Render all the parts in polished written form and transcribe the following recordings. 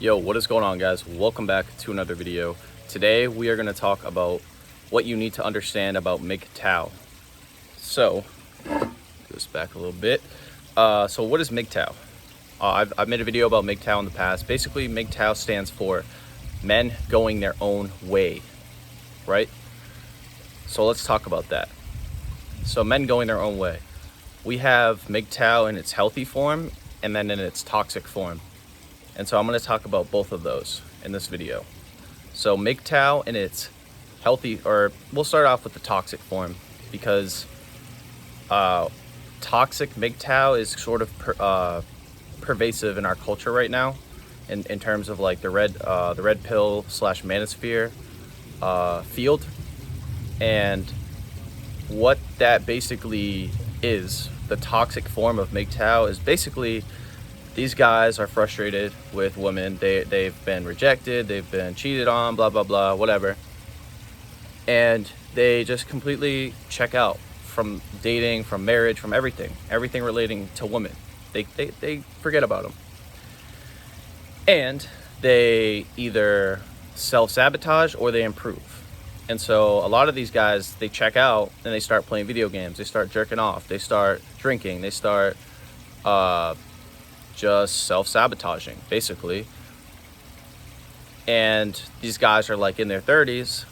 Yo, what is going on, guys? Welcome back to another video. Today we are going to talk about what you need to understand about Mgtow. So, go this back a little bit. So what is Mgtow? I've made a video about Mgtow in the past. Basically, Mgtow stands for men going their own way, right? So let's talk about that. So men going their own way. We have Mgtow in its healthy form and then in its toxic form. And so I'm going to talk about both of those in this video. So Mgtow in its healthy, or we'll start off with the toxic form, because toxic Mgtow is sort of pervasive in our culture right now, in terms of like the red pill / manosphere field. And what that basically is, the toxic form of Mgtow, is basically these guys are frustrated with women. They've been rejected, they've been cheated on, blah, blah, blah, whatever. And they just completely check out from dating, from marriage, from everything relating to women. They forget about them. And they either self-sabotage or they improve. And so a lot of these guys, they check out and they start playing video games. They start jerking off. They start drinking. They start just self-sabotaging, basically. And these guys are like in their 30s.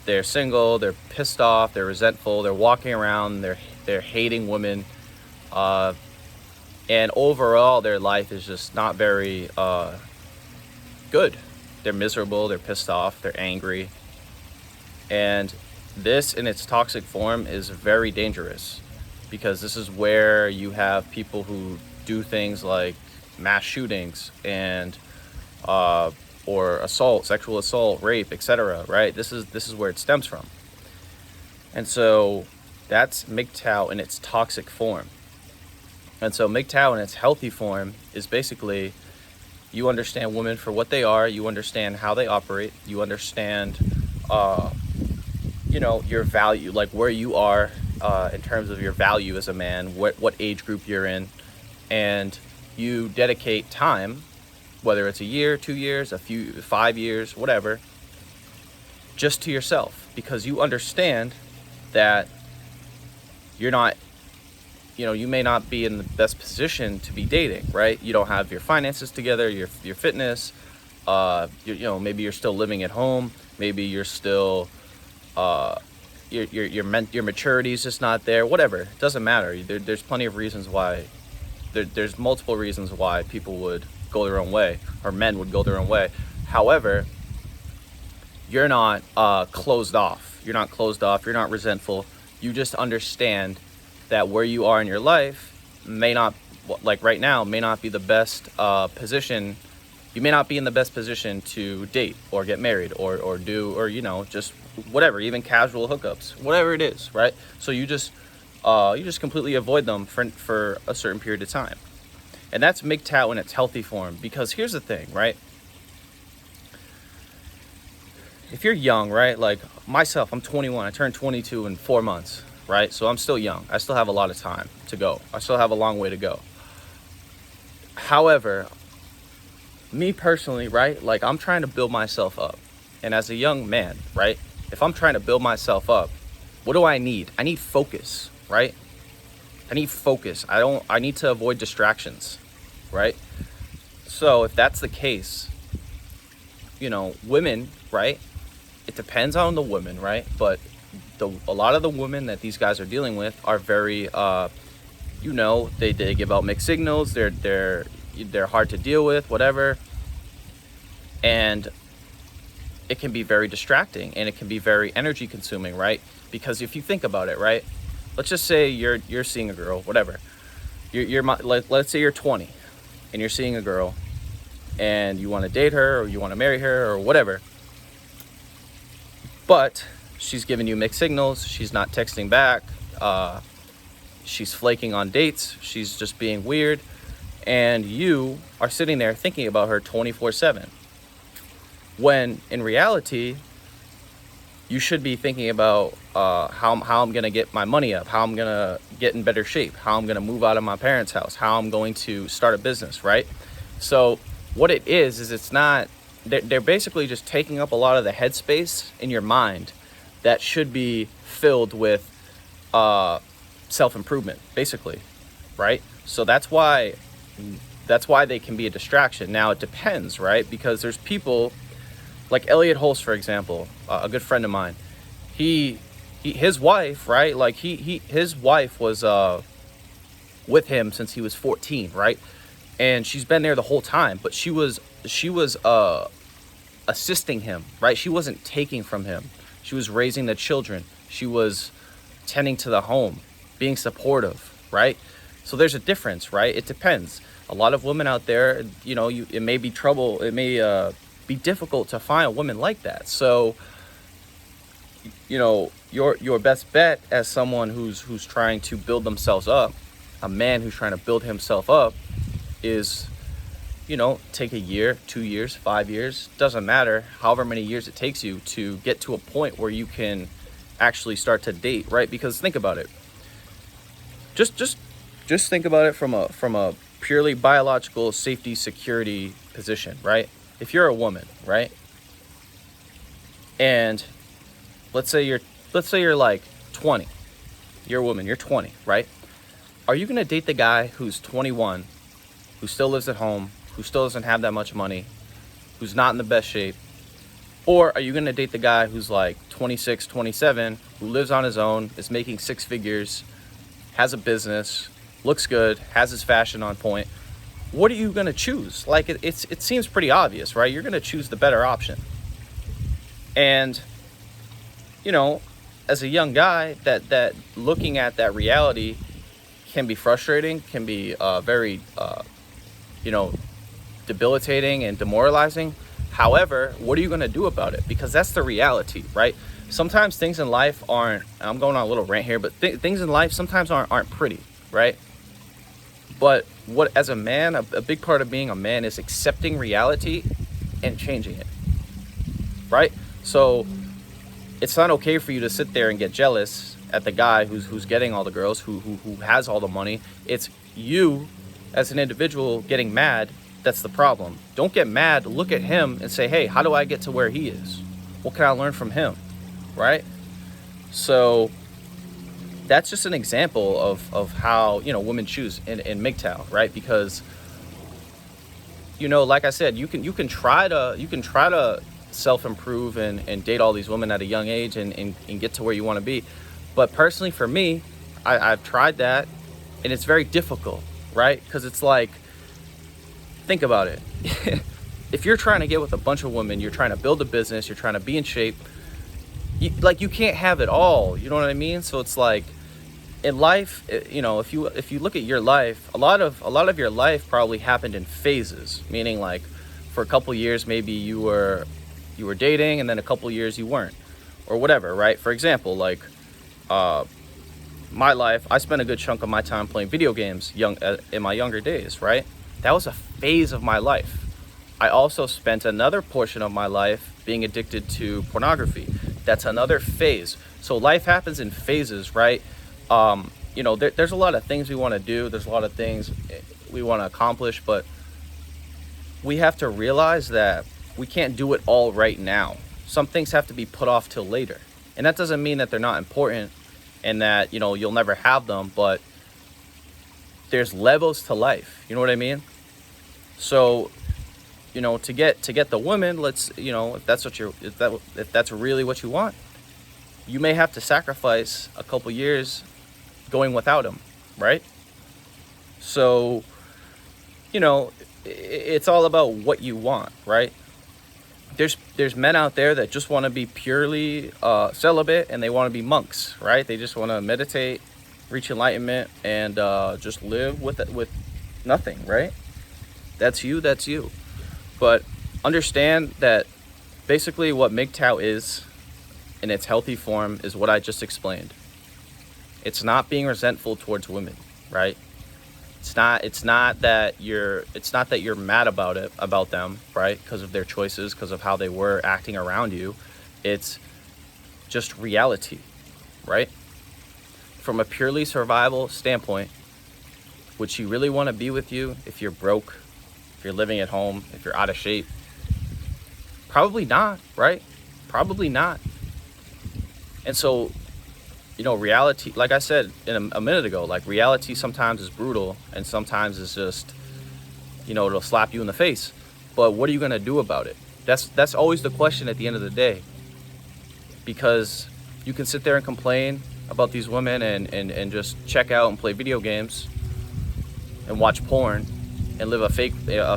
They're single. They're pissed off. They're resentful. They're walking around. They're hating women. And overall, their life is just not very good. They're miserable. They're pissed off. They're angry. And this in its toxic form is very dangerous, because this is where you have people who do things like mass shootings and or assault, sexual assault, rape, etc. Right? This is where it stems from. And so that's Mgtow in its toxic form. And so Mgtow in its healthy form is basically, you understand women for what they are, you understand how they operate, you understand your value, like where you are in terms of your value as a man, what age group you're in, and you dedicate time, whether it's a year, 2 years, 5 years, whatever, just to yourself, because you understand that you're not, you may not be in the best position to be dating, right? You don't have your finances together, your fitness, maybe you're still living at home, maybe you're still your maturity is just not there, whatever. It doesn't matter. There's plenty of reasons why. There's multiple reasons why people would go their own way, or men would go their own way. However, you're not closed off. You're not closed off. You're not resentful. You just understand that where you are in your life may not, like right now, may not be the best position. You may not be in the best position to date or get married or do, or just whatever, even casual hookups, whatever it is, right? So you just completely avoid them for a certain period of time. And that's Mgtow in its healthy form. Because here's the thing, right? If you're young, right? Like myself, I'm 21. I turned 22 in 4 months, right? So I'm still young. I still have a lot of time to go. I still have a long way to go. However, me personally, right? Like I'm trying to build myself up. And as a young man, right? If I'm trying to build myself up, what do I need? I need focus, right? I need focus. I need to avoid distractions, right? So if that's the case, women, right? It depends on the women, right? But a lot of the women that these guys are dealing with are very, they give out mixed signals. They're hard to deal with, whatever. And it can be very distracting, and it can be very energy consuming, right? Because if you think about it, right? Let's just say you're seeing a girl, whatever. Let's say you're 20 and you're seeing a girl and you want to date her or you want to marry her or whatever. But she's giving you mixed signals. She's not texting back. She's flaking on dates. She's just being weird. And you are sitting there thinking about her 24/7. When in reality, you should be thinking about how I'm going to get my money up, how I'm going to get in better shape, how I'm going to move out of my parents' house, how I'm going to start a business, right? So what it is it's not, they're basically just taking up a lot of the headspace in your mind that should be filled with self-improvement, basically, right? So that's why they can be a distraction. Now it depends, right? Because there's people like Elliot Holst, for example, a good friend of mine. His wife, right? Like his wife was with him since he was 14, right? And she's been there the whole time, but she was assisting him, right? She wasn't taking from him. She was raising the children. She was tending to the home, being supportive, right? So there's a difference, right? It depends. A lot of women out there, it may be trouble. It may be difficult to find a woman like that. So, your best bet as someone who's trying to build themselves up, a man who's trying to build himself up, is, take a year, 2 years, 5 years, doesn't matter, however many years it takes you to get to a point where you can actually start to date, right? Because think about it. Just think about it from a purely biological safety security position, right? If you're a woman, right? And let's say you're like 20. You're a woman, you're 20, right? Are you going to date the guy who's 21, who still lives at home, who still doesn't have that much money, who's not in the best shape? Or are you going to date the guy who's like 26, 27, who lives on his own, is making six figures, has a business, looks good, has his fashion on point? What are you going to choose? Like, it seems pretty obvious, right? You're going to choose the better option. And, as a young guy, that looking at that reality can be frustrating, can be very, debilitating and demoralizing. However, what are you going to do about it? Because that's the reality, right? Sometimes things in life aren't, I'm going on a little rant here, but things in life sometimes aren't pretty, right? But as a man, a big part of being a man is accepting reality and changing it, right? So it's not okay for you to sit there and get jealous at the guy who's getting all the girls, who has all the money. It's you as an individual getting mad. That's the problem. Don't get mad. Look at him and say, hey, how do I get to where he is? What can I learn from him, right? So that's just an example of how, women choose in Mgtow, right? Because, like I said, you can try to self-improve and date all these women at a young age and get to where you want to be. But personally, for me, I've tried that, and it's very difficult, right? Because it's like, think about it. If you're trying to get with a bunch of women, you're trying to build a business, you're trying to be in shape, you can't have it all. You know what I mean? So it's like, in life, if you look at your life, a lot of your life probably happened in phases. Meaning, like, for a couple years, maybe you were dating, and then a couple years you weren't, or whatever, right? For example, like, my life, I spent a good chunk of my time playing video games in my younger days, right? That was a phase of my life. I also spent another portion of my life being addicted to pornography. That's another phase. So life happens in phases, right? There's a lot of things we want to do. There's a lot of things we want to accomplish, but we have to realize that we can't do it all right now. Some things have to be put off till later. And that doesn't mean that they're not important and that, you'll never have them, but there's levels to life. You know what I mean? So, to get the woman, let's, if that's really what you want, you may have to sacrifice a couple years going without them, right? So, it's all about what you want, right? There's men out there that just want to be purely celibate, and they want to be monks, right? They just want to meditate, reach enlightenment, and just live with nothing, right? That's you. But understand that basically what Mgtow is in its healthy form is what I just explained. It's not being resentful towards women, right? It's not that you're mad about them, right? Because of their choices, because of how they were acting around you. It's just reality, right? From a purely survival standpoint, would she really want to be with you if you're broke, if you're living at home, if you're out of shape? Probably not, right? Probably not. And so, you know, reality, like I said a minute ago, like reality sometimes is brutal and sometimes it's just, you know, it'll slap you in the face. But what are you going to do about it? That's always the question at the end of the day. Because you can sit there and complain about these women and just check out and play video games and watch porn and live a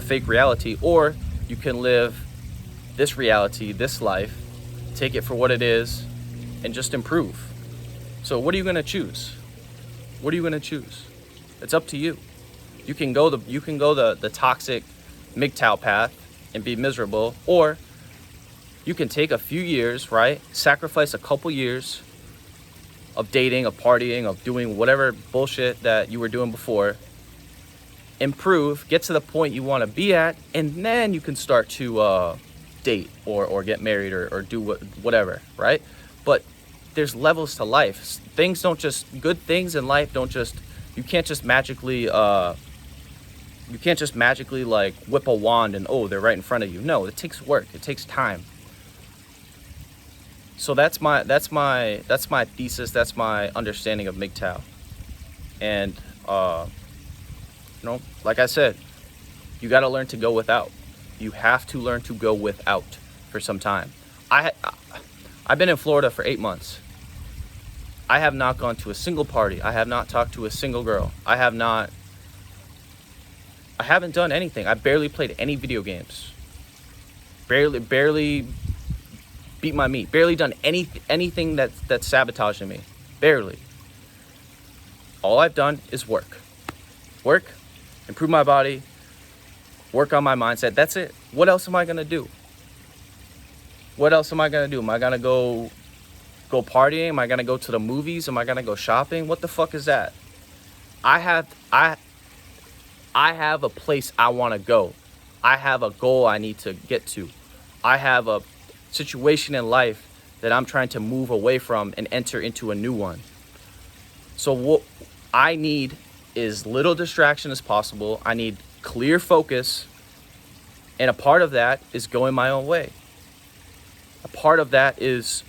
fake reality, or you can live this reality, this life, take it for what it is, and just improve. So what are you going to choose? What are you going to choose? It's up to you. You can go the toxic Mgtow path and be miserable, or you can take a few years, right? Sacrifice a couple years of dating, of partying, of doing whatever bullshit that you were doing before. Improve, get to the point you want to be at, and then you can start to date or get married or do whatever, right? But there's levels to life. Things don't just, good things in life don't just, you can't just magically like whip a wand and, oh, they're right in front of you. No, it takes work. It takes time. So that's my thesis. That's my understanding of Mgtow. And you know, like I said, you got to learn to go without. You have to learn to go without for some time. I've been in Florida for 8 months. I have not gone to a single party. I have not talked to a single girl. I haven't done anything. I barely played any video games. Barely beat my meat. Barely done anything that's sabotaging me. Barely. All I've done is work, improve my body, work on my mindset. That's it. What else am I gonna do? What else am I gonna do? Am I gonna go partying? Am I gonna go to the movies? Am I gonna go shopping? What the fuck is that? I have a place I want to go. I have a goal I need to get to. I have a situation in life that I'm trying to move away from and enter into a new one. So what I need is little distraction as possible. I need clear focus. And a part of that is going my own way. A part of that is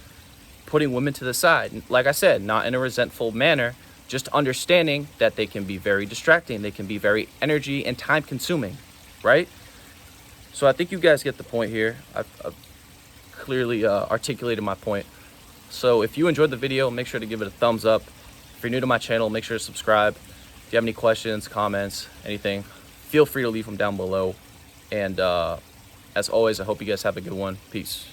putting women to the side. Like I said, not in a resentful manner, just understanding that they can be very distracting. They can be very energy and time consuming, right? So I think you guys get the point here. I've clearly articulated my point. So if you enjoyed the video, make sure to give it a thumbs up. If you're new to my channel, make sure to subscribe. If you have any questions, comments, anything, feel free to leave them down below. And as always, I hope you guys have a good one. Peace.